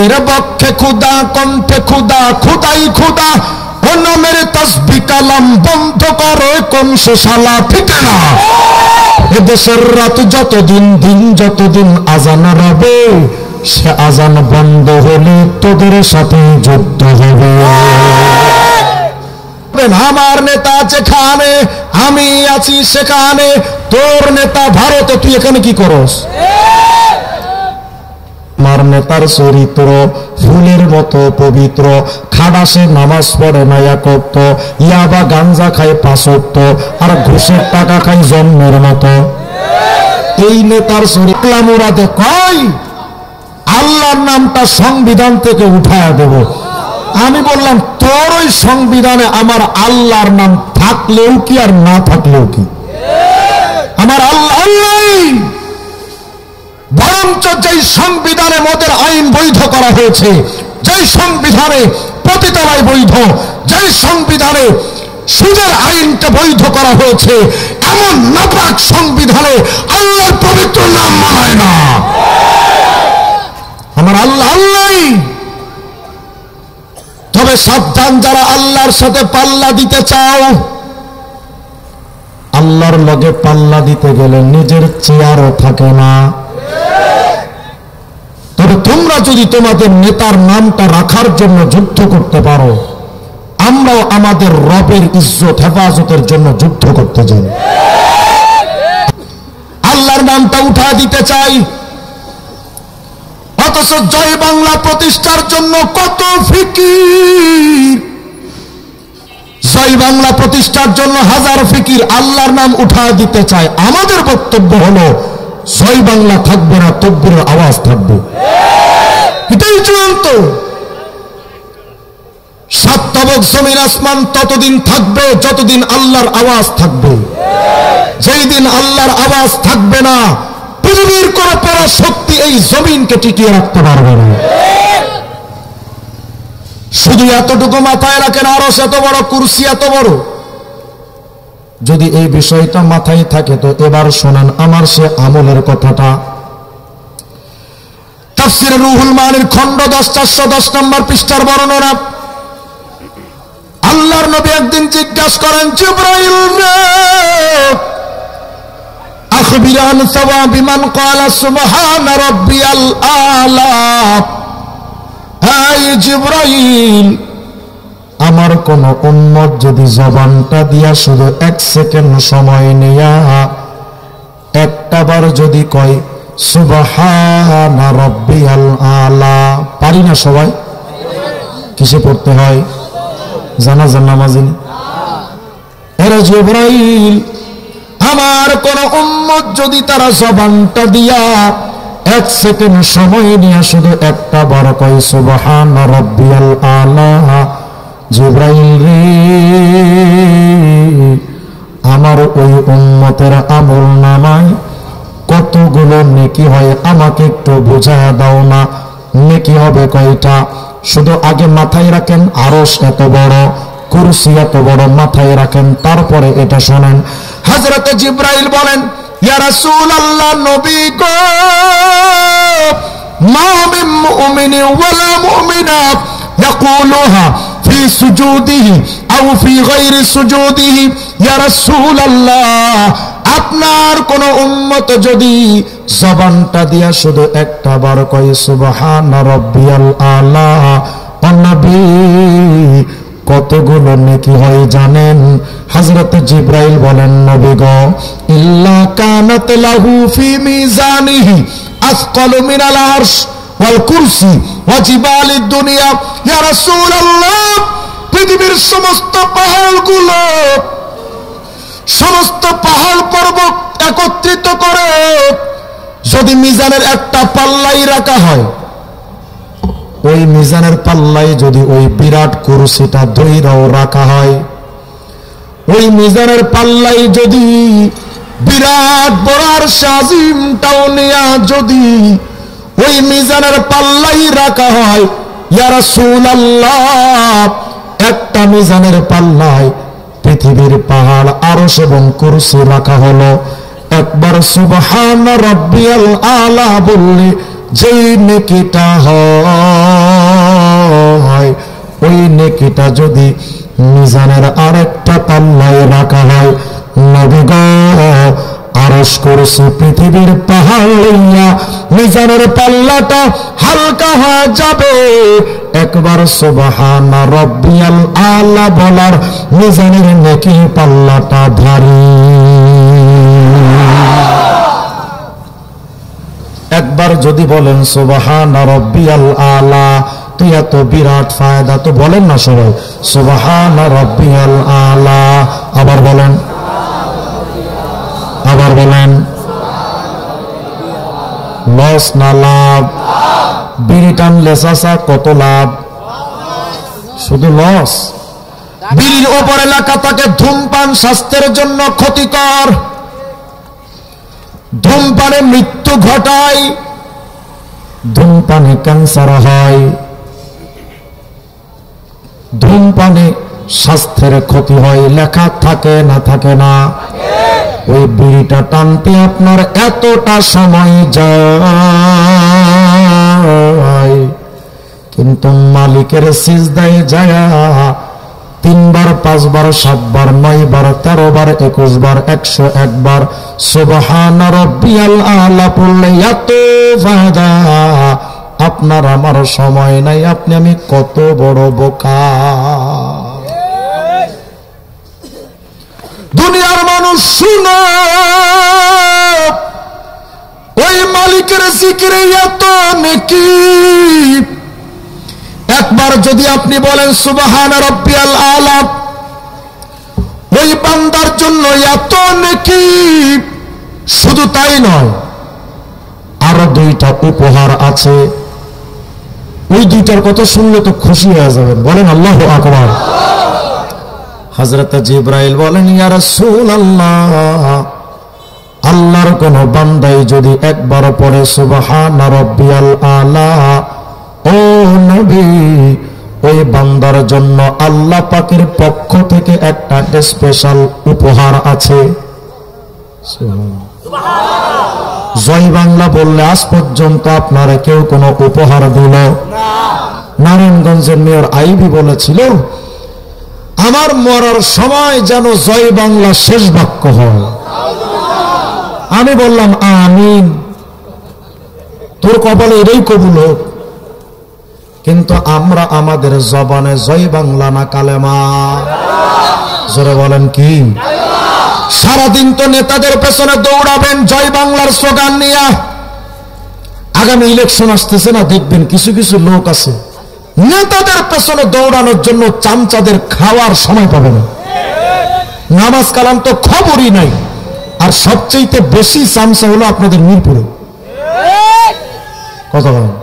তোমাদের বক্ষে খুদা, কণ্ঠে খুদা, খুদাই খুদা, ও নামের তাসবিহ কালাম বন্ধ করো কোন সে শালা, ঠিক না? এদেশের রাত যতদিন, দিন যতদিন আজান রবে, সে আজান বন্ধ হলে তোদের সাথে যুদ্ধ হবে। আমার নেতা যেখানে, আমি আছি সেখানে, তোর নেতা ভারতে, তুই এখানে কি করস? আমার নেতার চরিত্র ফুলের মতো পবিত্র, খাডাসে নামাজ পড়ে না এক ওয়াক্ত, ইয়াবা গাঞ্জা খায় 5 ওয়াক্ত, আর ঘুষের টাকা খায় জন্মের মতো। এই নেতার চরিত্র মুরাদে কয় আল্লাহর নামটা সংবিধান থেকে উঠায়া দেব। আমি বললাম তোর ওই সংবিধানে আমার আল্লাহর নাম থাকলেও কি আর না থাকলেও কি, আমার আল্লাহ আল্লাহই। বরঞ্চ যেই সংবিধানে মদের আইন বৈধ করা হয়েছে, যেই সংবিধানে পতিতালয় বৈধ, যেই সংবিধানে সুদের আইনটা বৈধ করা হয়েছে, এমন নাপাক সংবিধানে আল্লাহর পবিত্র নাম মানায় না। আমার আল্লাহ আল্লাহই। তবে সাবধান যারা আল্লাহর সাথে পাল্লা দিতে চাও, আল্লাহর লগে পাল্লা দিতে গেলে নিজের চেয়ারও থাকে না। তবে তোমরা যদি তোমাদের নেতার নামটা রাখার জন্য যুদ্ধ করতে পারো, আমরাও আমাদের রবের ইজ্জত হেফাজতের জন্য যুদ্ধ করতে যাই। আল্লাহর নামটা উঠা দিতে চাই, অথচ জয় বাংলা প্রতিষ্ঠার জন্য কত ফিকির, জয় বাংলা প্রতিষ্ঠার জন্য হাজার ফিকির, আল্লাহর নাম উঠা দিতে চায়। আমাদের বক্তব্য হলো জয় বাংলা থাকবে না, তকবীরের আওয়াজ থাকবে, এটাই চূড়ান্ত। সাত তবক জমিন আসমান ততদিন থাকবে যতদিন আল্লাহর আওয়াজ থাকবে। যেই দিন আল্লাহর আওয়াজ থাকবে না, পৃথিবীর কোন পরাশক্তি এই জমিনকে টিকিয়ে রাখতে পারবে না। শুধু এতটুকু মাথায় রাখেন, আরশ এত বড়, কুরসি এত বড়। যদি এই বিষয়টা মাথায় থাকে তো এবার শোনেন আমার সে আমলের কথাটা। তাফসীরে রুহুল মানির খণ্ড 10 410 নম্বর পৃষ্ঠার বর্ণনা। আল্লাহর নবী একদিন জিজ্ঞাসা করেন, জিবরাইল রে, আখবির আন সাওয়াবি মান ক্বালা সুবহানা রাব্বিয়াল আলা। হায় জিবরাইল, আমার কোন উম্মত যদি জবানটা দিয়া শুধু 1 সেকেন্ড সময় নেয়া একটা বার যদি কয় সুবহানা রাব্বিয়াল আলা, পারি না সবাই? কিসে পড়তে হয়? জানাজার নামাজে। এরা জিবরাইল, আমার কোন উম্মত যদি তারা জবানটা দিয়া 1 সেকেন্ড সময় নিয়ে শুধু একটা বার কয় সুবহানা রাব্বিয়াল আলা, জিবরাইল রে, আমার ওই উম্মতের আমল নামায় কতগুলো নেকি হয় আমাকে একটু বুঝায় দাও না। নেকি হবে কয়টা? শুধু আগে মাথায় রাখেন আরশ এত বড়, কুরসি এত বড়, মাথায় রাখেন। তারপরে এটা শোনেন, হযরত জিবরাইল বলেন, ইয়া রাসূলুল্লাহ, নবী গো, মা মিন মুমিনিন ওয়ালা মুমিনাত ইয়াকুলুহা ফি সুজুদিহি আও ফি গায়রি সুজুদিহি, ইয়া রাসূলুল্লাহ, আপনার কোন উম্মত যদি জবানটা দিয়া শুধু একটা বার কয় সুবহানা রাব্বিয়াল আলা, ও নবী কতগুলো নেকি হয় জানেন? হযরত জিবরাইল বলেন, নবী গো, ইল্লা কানাত লাহু ফি মিজানিহি আসকালু মিনাল আরশ ওয়াল কুরসি ওয়া জিবালিদ দুনিয়া। ইয়া রাসূলুল্লাহ, পৃথিবীর সমস্ত পাহাড়গুলো, সমস্ত পাহাড় পর্বত একত্রিত করে যদি মিজানের একটা পাল্লাই রাখা হয়, ওই মিজানের পাল্লায় যদি ওই বিরাট কুরসিটা ধইরাও রাখা হয়, ওই মিজানের পাল্লায় যদি বিরাট বড় আরশ আজিমটাও নিয়া যদি ওই মিজানের পাল্লাই রাখা হয়, ইয়া রাসূলুল্লাহ, একটা মিজানের পাল্লায় পৃথিবীর পাহাড় আরশ এবং কুরসি রাখা হলো। একবার সুবহান রাব্বিয়াল আলা বললে যেই নেকিটা হয় বিড়িটা যদি মিজানের আরেকটা পাল্লায় রাখা হয়, নবী গো আরশ কুরসি পৃথিবীর পাহাড় লইয়া মিজানের পাল্লাটা হালকা হয়ে যাবে। একবার সুবহানা রাব্বিয়াল আলা বলার মিজানের নেকি পাল্লাটা ভারী। একবার যদি বলেন সুবহানা রাব্বিয়াল আলা, তো এত বিরাট ফায়দা, তো বলেন না সবাই সুবহানা রাব্বিয়াল আলা। আবার বলেন, আবার বলেন। লস না লাভ? বিড়ি টানলে চাচা কত লাভ? শুধু লস। বিড়ির ওপর এলাকা থাকে ধূমপান স্বাস্থ্যের জন্য ক্ষতিকর, ধূমপানে মৃত্যু ঘটায়, ধূমপানে ক্যান্সার হয়, ধূমপানে স্বাস্থ্যের ক্ষতি হয়। লেখা থাকে না থাকে না? ওই বিড়িটা টানতে আপনার এতটা সময় যায়, কিন্তু মালিকের সিজদায় যায় 3 বার 5 বার 7 বার 9 বার 13 বার 21 বার 101 বার সুবহানা রাব্বিয়াল আলা পড়লে এত ফায়দা। আপনার আমার সময় নাই, আপনি আমি কত বড় বোকা। দুনিয়ার মানুষ শুনো, ওই মালিকের জিকিরে এত নেকি। একবার যদি আপনি বলেন সুবহানা রাব্বিয়াল আলা, ওই বান্দার জন্য এত নেকি। শুধু তাই নয়, আরো 2টা উপহার আছে। ওই 2টার কথা শুনলে তো খুশি হয়ে যাবেন, বলেন আল্লাহু আকবার। হযরত জিবরাইল বলেন, ইয়া রাসূলুল্লাহ, আল্লাহর কোন বান্দাই যদি একবার পড়ে সুবহানা রাব্বিয়াল আলা, ও নবী, ওই বান্দার জন্য আল্লাহ পাকের পক্ষ থেকে একটা স্পেশাল উপহার আছে। জয় বাংলা বললে আজ পর্যন্ত আপনারা কেউ কোনো উপহার দিল? নারায়ণগঞ্জের মেয়র আইবি বলেছিল, আমার মরার সময় যেন জয় বাংলা শেষ বাক্য হয়। আমি বললাম আমিন, তোর কপালে এটাই কবুল হোক। কিন্তু আমরা আমাদের জবানে জয় বাংলা না কালেমা? জোরে বলেন কি? সারাদিন তো নেতাদের পেছনে দৌড়াবেন জয় বাংলার স্লোগান নিয়ে। আগামী ইলেকশন আসতেছে না, দেখবেন কিছু কিছু লোক আছে নেতাদের পেছনে দৌড়ানোর জন্য চামচাদের খাওয়ার সময় পাবে না। নামাজ কালাম তো খবরই নাই। আর সবচেয়ে বেশি চামচা হলো আপনাদের মিরপুরে। কথা বলেন?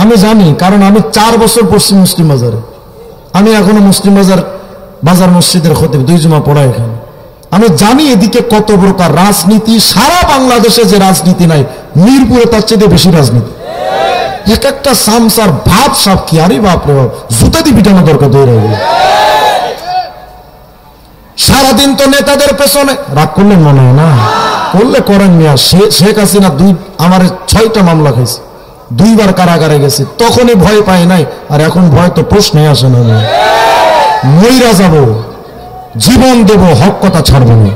আমি জানি, কারণ আমি 4 বছর পড়ছি মুসলিম বাজারে। আমি এখনো মুসলিম বাজার মসজিদের খতিব, 2 জুমা পড়াই এখানে। আমি জানি এদিকে কত প্রকার রাজনীতি। সারা বাংলাদেশে যে রাজনীতি নাই, মিরপুরে তার চেয়ে বেশি রাজনীতি। এক একটা সামসার ভাব সাপ কি, আরে বাপরে বাপ, জুতা দিয়ে পিটানো দরকার। সারাদিন তো নেতাদের পেছনে। রাগ করলেন মনে হয় না? করলে করেন মিয়া। শেখ হাসিনা আমার 6টা মামলা খাইছে, 2 বার কারাগারে গেছে, তখনই ভয় পায় নাই। আর এখন ভয় তো প্রশ্নই আসে না। মইরা যাব, জীবন দেব, হক কথা ছাড়বো না।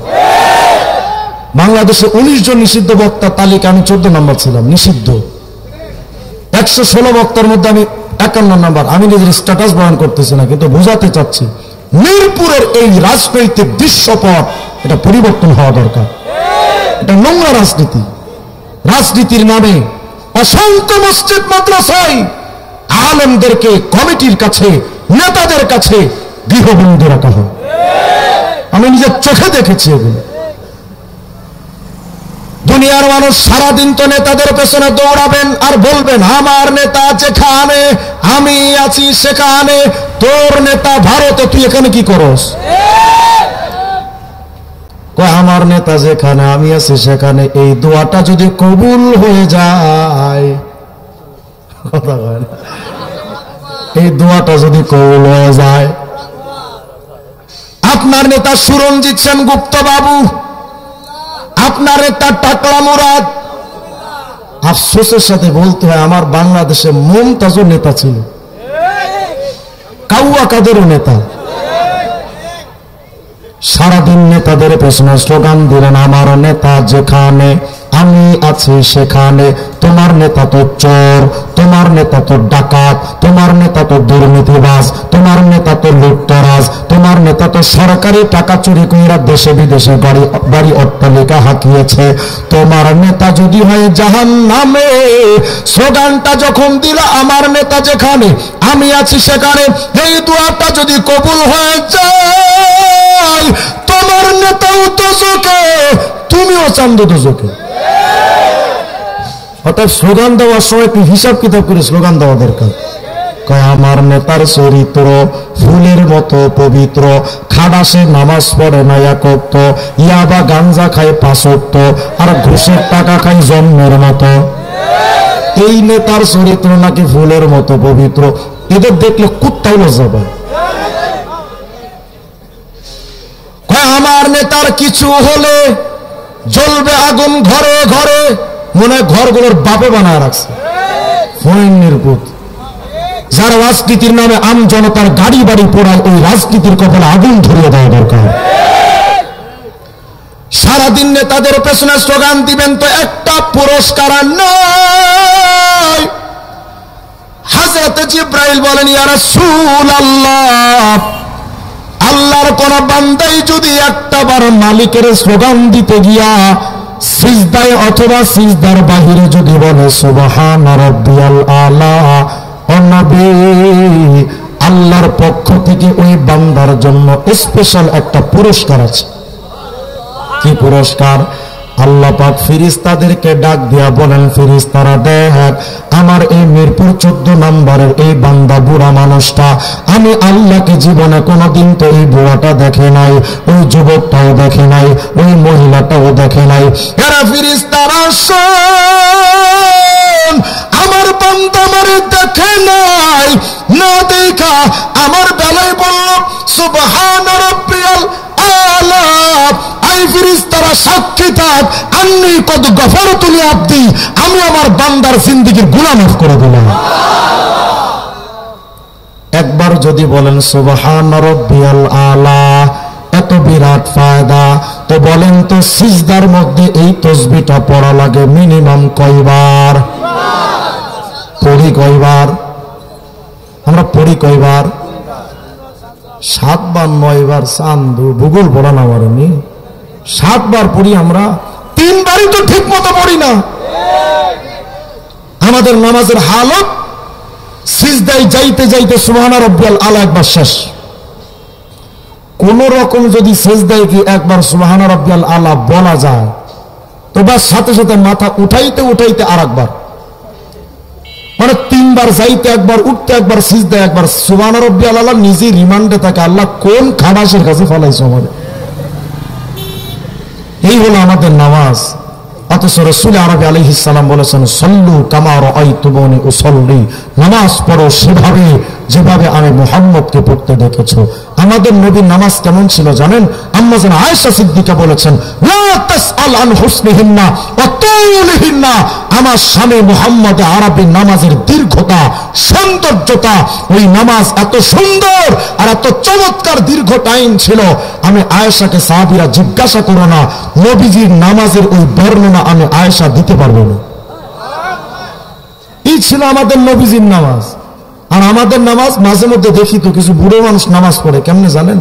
বাংলাদেশে 19 জন নিষিদ্ধ বক্তার তালিকা আমি 14 নম্বর ছিলাম, নিষিদ্ধ। 116 বক্তার মধ্যে আমি 51 নম্বর। আমি নিজের স্ট্যাটাস বয়ান করতেছি না, কিন্তু বোঝাতে চাচ্ছি মিরপুরের এই রাজনৈতিক দৃশ্যপট, এটা পরিবর্তন হওয়া দরকার। এটা নোংরা রাজনীতি। রাজনীতির নামে অসংখ্য মসজিদ মাদ্রাসায় আলেমদেরকে কমিটির কাছে, নেতাদের কাছে গৃহবন্দী রাখা হয়। আমি নিজের চোখে দেখেছি এগুলো। দুনিয়ার মানুষ সারাদিন তো নেতাদের পেছনে দৌড়াবেন আর বলবেন আমার নেতা যেখানে, আমি আছি সেখানে। তোর নেতা ভারতে, তুই এখানে কি করস? আমার নেতা যেখানে, আমি আছি সেখানে। এই দোয়াটা যদি কবুল হয়ে যায়, কথা বলেন, এই দোয়াটা যদি কবুল হয়ে যায়, আপনার নেতা সুরঞ্জিত সেনগুপ্ত বাবু, আপনার নেতা টাকলা মুরাদ। আফসোসের সাথে বলতে হয়, আমার বাংলাদেশে মমতাজও নেতা ছিল। হাউয়া কাদেরও নেতা। সারাদিন নেতাদের পেছনে স্লোগান দিলেন, আমার নেতা যেখানে আমি আছি সেখানে। তোমার নেতা তো চোর, তোমার নেতা তো ডাকাত, তোমার নেতা তো দুর্নীতিবাজ, তোমার নেতা তো লুটতরাজ, তোমার নেতা তো সরকারি টাকা চুরি কইরা দেশে বিদেশে বাড়ি অট্টালিকা হাঁকিয়েছে। তোমার নেতা যদি হয় জাহান্নামে। স্লোগানটা যখন দিল আমার নেতা যেখানে আমি আছি সেখানে, এই দোয়াটা যদি কবুল হয়ে যায়, তোমার নেতাও দোজখে, তুমিও চান্দ দোজখে। অর্থাৎ স্লোগান দেওয়ার সময় একটু হিসাব কিতাব করে স্লোগান দেওয়া দরকার। আমার নেতার চরিত্র ফুলের মতো পবিত্র, খাডাসে নামাজ পড়ে না এক ওয়াক্ত, ইয়াবা গাঞ্জা খায় 5 ওয়াক্ত, আর ঘুষের টাকা খায় জন্মের মতো। এই নেতার চরিত্র নাকি ফুলের মতো পবিত্র, এদের দেখলে কুত্তাও লজ্জা পায়। আমার নেতার কিছু হলে জ্বলবে আগুন ঘরে ঘরে, মনে হয় ঘরগুলোর বাপে বানায় রাখছে। ফোনের পুত যারা রাজনীতির নামে আম জনতার গাড়ি বাড়ি পোড়ায়, ওই রাজনীতির কপালে আগুন ধরিয়ে দেওয়া দরকার। সারাদিন নেতাদের পেছনে স্লোগান দিবেন তো একটা পুরস্কার নয়। হযরত জিবরাইল বলেন, ইয়া রাসূলুল্লাহ, আল্লাহর কোন বান্দাই যদি একটা বার মালিকের স্লোগান দিতে গিয়া সিজদায় অথবা সিজদার বাহিরে যদি বলে সুবহান রাব্বিয়াল আলা, ও নবী, আল্লাহর পক্ষ থেকে ওই বান্দার জন্য স্পেশাল একটা পুরস্কার আছে। কি পুরস্কার? আল্লাহ পাক ফেরেশতাদেরকে ডাক দিয়া বলেন, ফেরেশতারা দেখ, আমার এই মিরপুর 14 নম্বরের এই বান্দা বুড়া মানুষটা, আমি আল্লাহকে জীবনে কোনোদিন তো এই বুড়াটা দেখে নাই, ওই যুবকটাও দেখে নাই, ওই মহিলাটাও দেখে নাই। এরা ফেরেশতারা শোন, আমার বান্দা আমারে দেখে নাই, না দেখা আমার বেলায় বলল সুবহান রাব্বিয়াল আলা। আই ফেরেশতারা সাক্ষী থাক, আন্নী কদ গফরতু লি আবদি, আমি আমার বান্দার জিন্দেগীর গুনাহ মাফ করে দিলাম। একবার যদি বলেন সুবহান রাব্বিয়াল আলা, এত বিরাট ফায়দা, তো বলেন তো সিজদার মধ্যে এই তাসবিহটা পড়া লাগে মিনিমাম কয়বার? পড়ি কয়বার? আমরা পড়ি কয়বার? 7 বার 9 বার। চান্দু ভূগোল পড়া না পারেনি, 7 বার পড়ি আমরা, 3 বারই তো ঠিক মতো পড়ি না। আমাদের নামাজের হালত সিজদায় যাইতে যাইতে সুবহান রাব্বিয়াল আলা একবার শেষ। কোন রকম যদি সিজদায় কি একবার সুবহান রাব্বিয়াল আলা বলা যায়, তো বাস সাথে সাথে মাথা উঠাইতে উঠাইতে আরেকবার, মানে 3 বার যাইতে একবার, উঠতে একবার, সিজদায় একবার। সুবহান রাব্বিয়াল আলা নিজে রিমান্ডে থাকে, আল্লাহ কোন খাবাসের কাছে ফলাইছো আমাদের। এই হলো আমাদের নামাজ। অথচ রাসূল আরবি আলাইহিস সালাম বলেছেন, সল্লু কামা রাআইতুমুনি উসাল্লি, নামাজ পড়ো সেভাবে যেভাবে আমি মুহাম্মদকে পড়তে দেখেছো। আমাদের নবীর নামাজ কেমন ছিল জানেন? আম্মা জান আয়েশা সিদ্দিকা বলেছেন, লা তাসআল আন হুসনিহিন্না ওয়া তুলিহিন্না, আমার স্বামী মুহাম্মদ আরবীর নামাজের দীর্ঘতা, সৌন্দর্যতা, ওই নামাজ এত সুন্দর আর এত চমৎকার দীর্ঘ টাইম ছিল। আমি আয়েশাকে সাহাবীরা জিজ্ঞাসা করো না, নবীজির নামাজের ওই বর্ণনা আমি আয়েশা দিতে পারবো না। এই ছিল আমাদের নবীজির নামাজ। আর আমাদের নামাজ মাঝে মধ্যে দেখি তো কিছু বুড়ো মানুষ নামাজ পড়ে, কেমনে জানেন?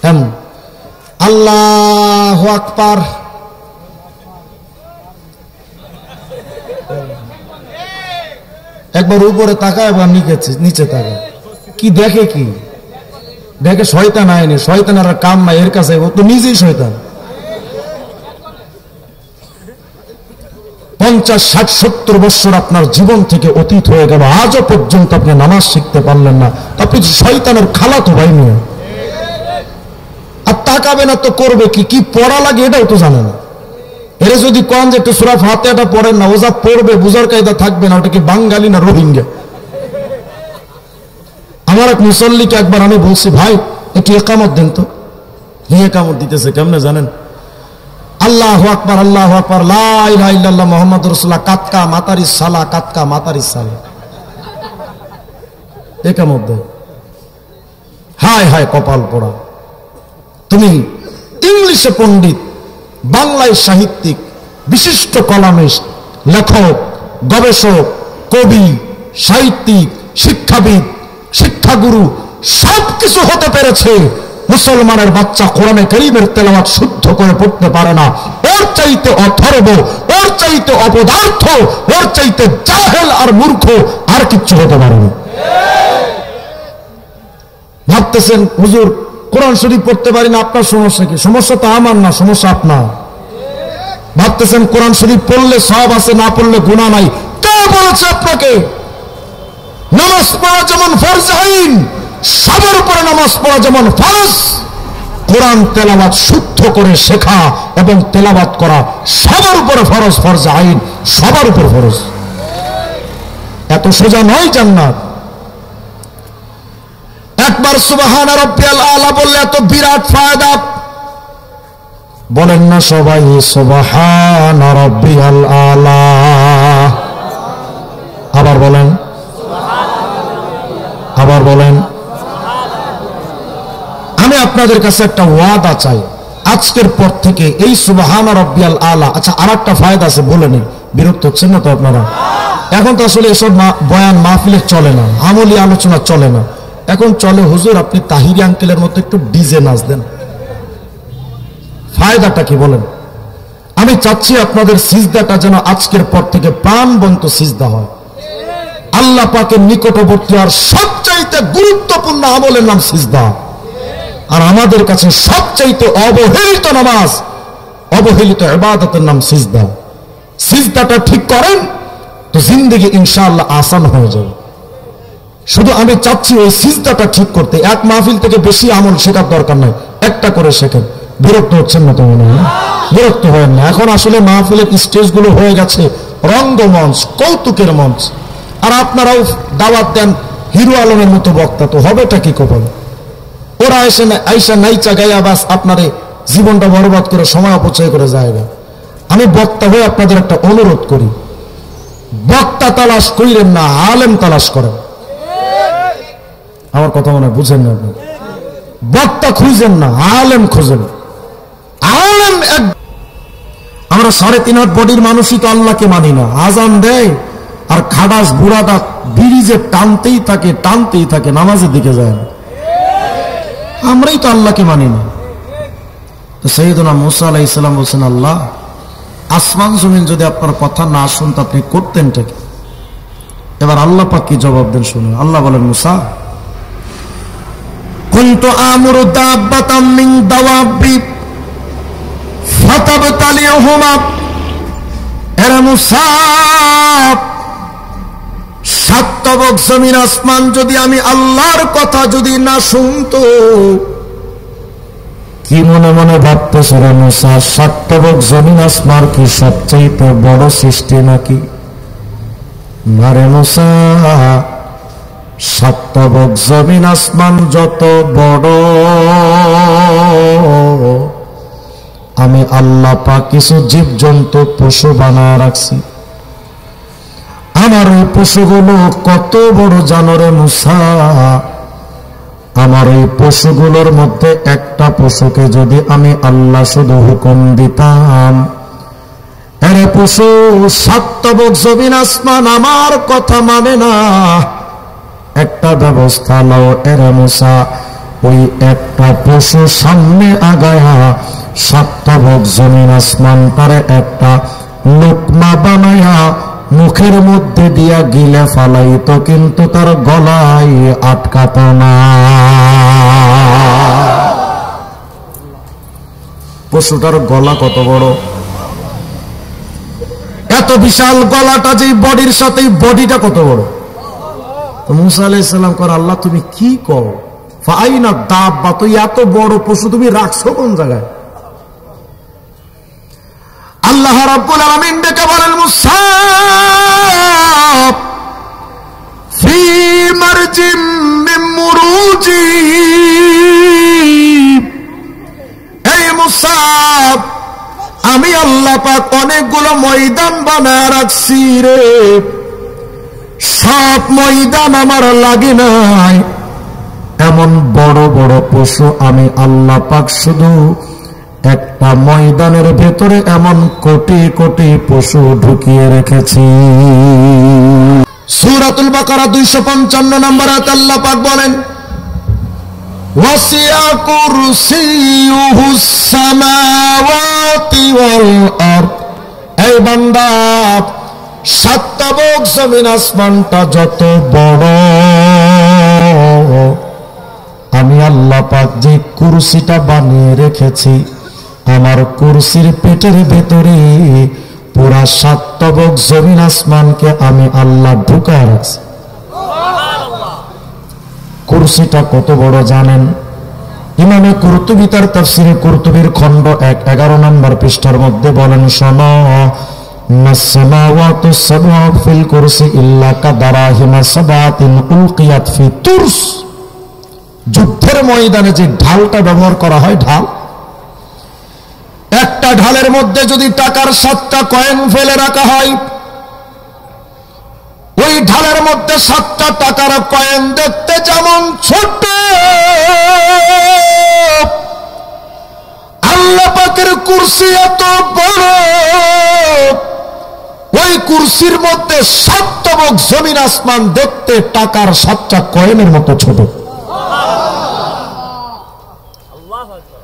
এমন আল্লাহু আকবার, একবার উপরে তাকায়, একবার নিচে তাকায়। কি দেখে? কি দেখে? শয়তান আয়নি, শয়তানের আর কাম নাই এর কাছে, ও তো নিজেই শয়তান। 50, 60, 70 বছর আপনার জীবন থেকে অতীত হয়ে গেল, আজও পর্যন্ত আপনি নামাজ শিখতে পারলেন না, আপনি শয়তানের খালাতো ভাই নিয়ে। আর তাকাবে না তো করবে কি? কি পড়া লাগে এটাও তো জানে না। এরা যদি কোন যে একটু সূরা ফাতিহাটা পড়েন না, ও যা পড়বে বুঝার কায়দা থাকবে না, ওটা কি বাঙালি না রোহিঙ্গা? আমার এক মুসল্লিকে একবার আমি বলছি, ভাই একটু ইকামত দেন তো। ইকামত দিতেছে কেমনে জানেন? আল্লাহু আকবার, আল্লাহু আকবার, লা ইলাহা ইল্লাল্লাহ মুহাম্মাদুর রাসূলুল্লাহ, কাতকা মাতারিস সালা, কাতকা মাতারিস সালা, ইকামত দেয়। হায় হায় কপাল পোড়া। তুমি ইংলিশে পণ্ডিত, বাংলায় সাহিত্যিক, বিশিষ্ট কলামিস্ট, লেখক, গবেষক, কবি, সাহিত্যিক, শিক্ষাবিদ, শিক্ষাগুরু সবকিছু হতে পেরেছে, মুসলমানের বাচ্চা কোরআনে কারীমের তেলাওয়াত শুদ্ধ করে পড়তে পারে না। ওর চাইতে অথর্ব, ওর চাইতে অপদার্থ, ওর চাইতে জাহেল আর মূর্খ আর কিচ্ছু হতে পারে না। ভাবতেছেন হুজুর কোরআন শরীফ পড়তে পারি না, আপনার সমস্যা কি? সমস্যা তো আমার না, সমস্যা আপনার। ভাবতেছেন কোরআন শরীফ পড়লে সব আছে, না পড়লে গুনাহ নাই। কে বলেছে আপনাকে? নামাজ পড়া যেমন ফরজ আইন, সবার উপরে নামাজ পড়া যেমন ফরজ, কোরআন তেলাওয়াত শুদ্ধ করে শেখা এবং তেলাওয়াত করা সবার উপরে ফরজ, ফরজ আইন সবার উপর ফরজ। এত সোজা নয় জান্নাত। একবার সুবহান রাব্বিয়াল আলা বললে এত বিরাট ফায়দা। বলেন না সবাই সুবহান রাব্বিয়াল আলা? আবার বলেন, আবার বলেন। আমি আপনাদের কাছে একটা ওয়াদা চাই, আজকের পর থেকে এই সুবহান রাব্বিয়াল আলা। আচ্ছা, আর একটা ফায়দা আছে, বলে নিন। বিরক্ত হচ্ছেন না তো আপনারা? এখন তো আসলে এসব বয়ান মাহফিলে চলে না, আমলি আলোচনা চলে না। এখন চলে হুজুর আপনি তাহিরি আঙ্কেলের মতো একটু ডিজে নাচ দেন। ফায়দাটা কি বলেন? আমি চাচ্ছি আপনাদের সিজদাটা যেন আজকের পর থেকে প্রাণবন্ত সিজদা হয়। আল্লাহ পাকের নিকটবর্তী আর সবচাইতে গুরুত্বপূর্ণ আমলের নাম সিজদা। আর আমাদের কাছে সবচাইতে অবহেলিত নামাজ, অবহেলিত ইবাদতের নাম সিজদা। সিজদাটা ঠিক করেন তো জিন্দেগি ইনশাআল্লাহ আসান হয়ে যাবে। শুধু আমি চাচ্ছি ওই সিজদাটা ঠিক করতে। এক মাহফিল থেকে বেশি আমল শেখার দরকার নাই, একটা করে শেখেন। বিরক্ত হচ্ছেন না তো মনে হয়? বিরক্ত হয় না। এখন আসলে মাহফিলের স্টেজগুলো হয়ে গেছে রঙ্গমঞ্চ, কৌতুকের মঞ্চ। আর আপনারাও দাওয়াত দেন হিরো আলমের মতো বক্তা, তো হবেটা কি কপাল? ওরা এসে আইসা নাইচা গাইয়া বাস আপনারে জীবনটা বরবাদ করে সময় অপচয় করে যায়। আমি বক্তা হয়ে আপনাদের একটা অনুরোধ করি, বক্তা তালাশ করিলেন না, আলেম তালাশ করেন। আমার কথা মনে বুঝেন না আপনি? বক্তা খুঁজেন না, আলেম খুঁজেন। আলেম এক। আমরা 3.5 হাত বডির মানুষই তো আল্লাহকে মানি না। আজান দেয় আর খাটাস বুড়াটা ব্রিজে টানতেই থাকে, টানতেই থাকে, নামাজের দিকে যায় না। আমরাই তো আল্লাহকে মানি না। তো সাইয়েদনা মুসা আলাইহিস সালাম বলছেন, আল্লাহ আসমান জমিন যদি আপনার কথা না শুনতো আপনি করতেনটা কি? এবার আল্লাহ পাক কি জবাব দেন শুনুন। আল্লাহ বলেন, মুসা কুনতু আমুরু দাব্বাতাম মিন দাওয়াবি ফাতাবতালিহুমা। এরা মুসা, সাতবক জমিন আসমান যদি আমি আল্লাহর কথা যদি না শুনতো। কি মনে মনে ভাবতেছে রে মুসা, সাতবক জমিন আসমান কি সবচেয়ে বড় সৃষ্টি নাকি? না রে মুসা, সাতবক জমিন আসমান যত বড়, আমি আল্লাহ পাক কিছু জীবজন্তু পশু বানায় রাখছি। আমার ওই পশুগুলো কত বড় জানো রে মুসা? আমার ওই পশুগুলোর মধ্যে একটা পশুকে যদি আমি আল্লাহ শুধু হুকুম দিতাম, আরে পশু সাতবক জমিন আসমান আমার কথা মানে না, একটা ব্যবস্থা নাও এরে মুসা, ওই একটা পশু সামনে আগায়া সাতবক জমিন আসমান তারে একটা লোকমা বানায়া মুখের মধ্যে দিয়া গিলে ফালাইতো, কিন্তু তার গলায় আটকাত না। পশুটার গলা কত বড়! এত বিশাল গলাটা যে বডির সাথে বডিটা কত বড়! তো মুসা আলাইহিস সালাম কর, আল্লাহ তুমি কি কও? ফাইনা দাব্বা, তো এত বড় পশু তুমি রাখছো কোন জায়গায়? আল্লাহ রাব্বুল আলামিন ডেকে বলেন, মুসা ফি মারজিম মিন মুরুজি। এই মুসা, আমি আল্লাহ পাক অনেকগুলো ময়দান বানায় রাখছি রে। সব ময়দান আমার লাগে নাই, এমন বড় বড় পশু আমি আল্লাহ পাক শুধু একটা ময়দানের ভেতরে এমন কোটি কোটি পশু ঢুকিয়ে রেখেছি। সূরাতুল বাকারা 255 নম্বর আয়াতে আল্লাহ পাক বলেন, ওয়াসিয়া কুরসিয়ুহুস সামাওয়াতি ওয়াল আরদ। এই বান্দা, সাতবক জমিন আসমানটা যত বড়, আমি আল্লাহ পাক যে কুরসিটা বানিয়ে রেখেছি, আমার কুরসির পেটের ভেতরে পুরা সাতবক জমিন আসমানকে আমি আল্লাহ ঢুকায় রাখছি। কুরসিটা কত বড় জানেন? ইমামে কুরতুবী তার তাফসিরে কুরতুবীর খণ্ড 1 11 নম্বর পৃষ্ঠার মধ্যে বলেন, শোনো, মাসসামাওয়াতু সাব'উ ফিল কুরসি ইল্লা কাদারাহিমা সাবাতিন উলকিয়াত ফি তুরস। যুদ্ধের ময়দানে যে ঢালটা ব্যবহার করা হয়, ঢাল, একটা ঢালের মধ্যে যদি টাকার 7টা কয়েন ফেলে রাখা হয়, ওই ঢালের মধ্যে 7টা টাকার কয়েন দেখতে যেমন ছোট, আল্লাহ পাকের কুরসি এত বড়, ওই কুরসির মধ্যে সাতবক জমিন আসমান দেখতে টাকার 7টা কয়েনের মতো ছোট।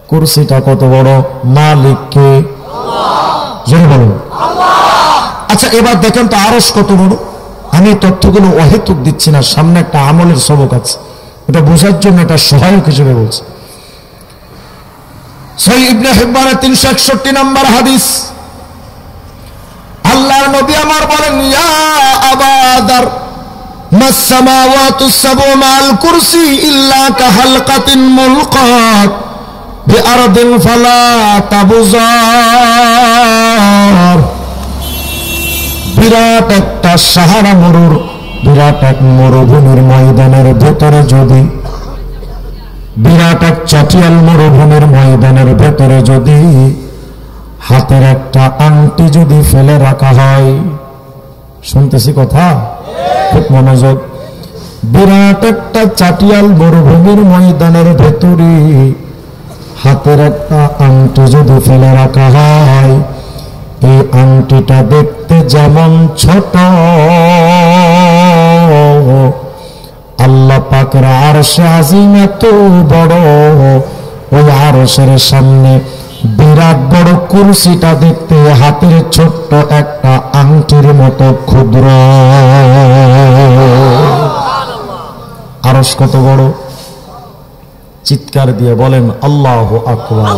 কুরসিটা কত বড়, মালিককে জোরে বলুন। আচ্ছা, এবার দেখেন তো আরশ কত বড়। আমি তথ্যগুলো অহেতুক দিচ্ছি না, সামনে একটা আমলের সবক আছে, এটা বোঝার জন্য এটা সহায়ক হিসেবে বলছি। সহিহ ইবনে হিব্বানের 361 নম্বর হাদিস, আল্লাহর নবী আমার বলেন, ইয়া আবা দার, মাস সামাওয়াতুস সাব'উ মাল কুরসি ইল্লা কাহালকাতিন মুলকাত বিআরদিন ফালা তাবুজার। বিরাট একটা সাহারা মরুর, বিরাট এক মরুভূমির ময়দানের ভেতরে যদি, বিরাট এক চটিয়াল মরুভূমির ময়দানের ভেতরে যদি হাতের একটা আংটি যদি ফেলে রাখা হয়, শুনতেছি কথা, খুব মনোযোগ, বিরাট একটা চাটিয়াল মরুভূমির ময়দানের ভেতরে হাতের একটা আংটি যদি ফেলে রাখা হয়, এই আংটিটা দেখতে যেমন ছোট, আল্লাহ পাকের আরশে আজিম এত বড়, ওই আরশের সামনে বিরাট বড় কুরসিটা দেখতে হাতের ছোট্ট একটা আংটির মতো ক্ষুদ্র। আরশ কত বড়, চিৎকার দিয়ে বলেন আল্লাহু আকবার।